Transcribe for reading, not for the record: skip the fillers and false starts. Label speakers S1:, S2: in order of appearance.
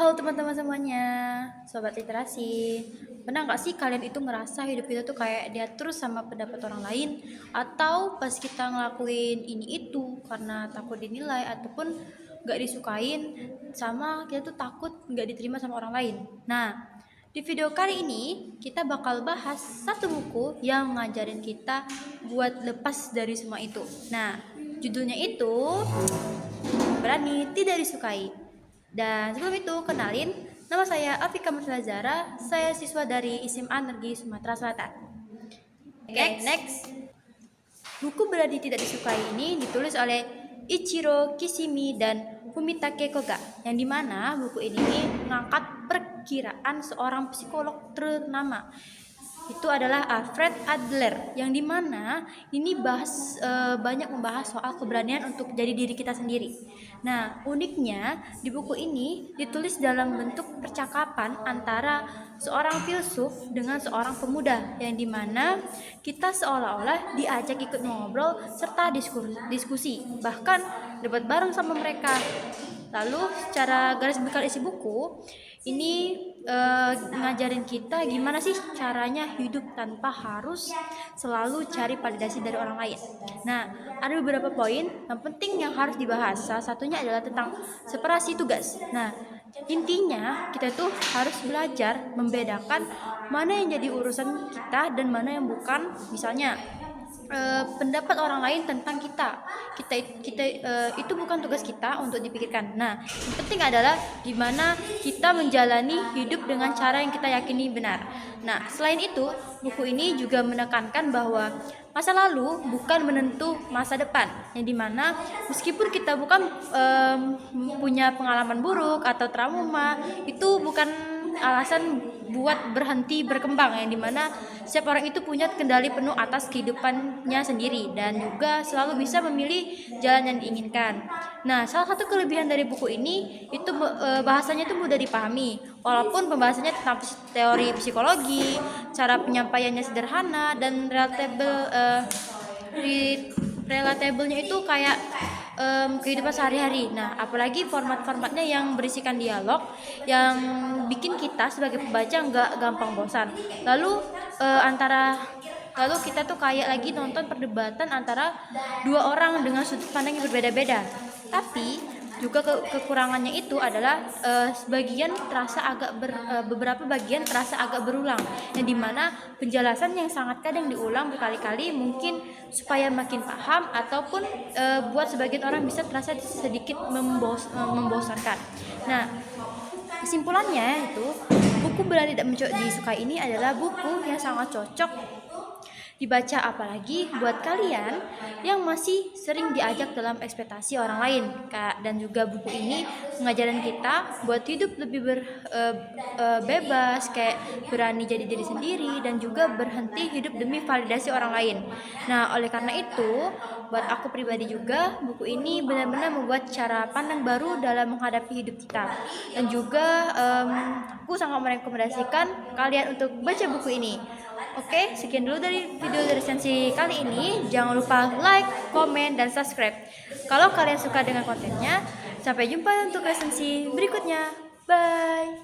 S1: Halo teman-teman semuanya, sobat literasi. Pernah nggak sih kalian itu ngerasa hidup kita tuh kayak diatur sama pendapat orang lain, atau pas kita ngelakuin ini itu karena takut dinilai ataupun nggak disukain, sama kita tuh takut nggak diterima sama orang lain. Nah, di video kali ini kita bakal bahas satu buku yang ngajarin kita buat lepas dari semua itu. Nah, judulnya itu Berani Tidak Disukai. Dan sebelum itu, kenalin, nama saya Afika Zara, saya siswa dari SMA Negeri Sumatera Selatan. Oke, next. Buku Berani Tidak Disukai ini ditulis oleh Ichiro Kishimi dan Fumitake Koga, yang dimana buku ini mengangkat perkiraan seorang psikolog ternama. Itu adalah Alfred Adler, yang dimana ini banyak membahas soal keberanian untuk jadi diri kita sendiri. Nah, uniknya di buku ini ditulis dalam bentuk percakapan antara seorang filsuf dengan seorang pemuda, yang dimana kita seolah-olah diajak ikut ngobrol serta diskusi, bahkan debat bareng sama mereka. Lalu secara garis besar isi buku ini ngajarin kita gimana sih caranya hidup tanpa harus selalu cari validasi dari orang lain. Nah, ada beberapa poin yang penting yang harus dibahas. Salah satunya adalah tentang separasi tugas. Nah, intinya kita tuh harus belajar membedakan mana yang jadi urusan kita dan mana yang bukan. Misalnya pendapat orang lain tentang kita itu bukan tugas kita untuk dipikirkan. Nah, yang penting adalah gimana kita menjalani hidup dengan cara yang kita yakini benar. Nah, selain itu, buku ini juga menekankan bahwa masa lalu bukan menentu masa depan, yang dimana meskipun kita bukan punya pengalaman buruk atau trauma, itu bukan alasan buat berhenti berkembang, yang dimana setiap orang itu punya kendali penuh atas kehidupannya sendiri dan juga selalu bisa memilih jalan yang diinginkan. Nah, salah satu kelebihan dari buku ini itu bahasanya itu mudah dipahami, walaupun pembahasannya tentang teori psikologi, cara penyampaiannya sederhana dan relatablenya itu kayak kehidupan sehari-hari. Nah, apalagi formatnya yang berisikan dialog yang bikin kita sebagai pembaca nggak gampang bosan. Lalu kita tuh kayak lagi nonton perdebatan antara dua orang dengan sudut pandang yang berbeda-beda. Tapi juga kekurangannya itu adalah beberapa bagian terasa agak berulang, yang dimana penjelasan yang sangat kadang diulang berkali-kali mungkin supaya makin paham ataupun buat sebagian orang bisa terasa sedikit membosankan. Nah, kesimpulannya itu buku Berani Tidak Disukai ini adalah buku yang sangat cocok dibaca, apalagi buat kalian yang masih sering diajak dalam ekspektasi orang lain. Dan juga buku ini mengajarin kita buat hidup lebih bebas, kayak berani jadi diri sendiri dan juga berhenti hidup demi validasi orang lain. Nah, oleh karena itu, buat aku pribadi juga buku ini benar-benar membuat cara pandang baru dalam menghadapi hidup kita. Dan juga aku sangat merekomendasikan kalian untuk baca buku ini. Oke, sekian dulu dari video resensi kali ini. Jangan lupa like, komen, dan subscribe kalau kalian suka dengan kontennya. Sampai jumpa untuk resensi berikutnya. Bye.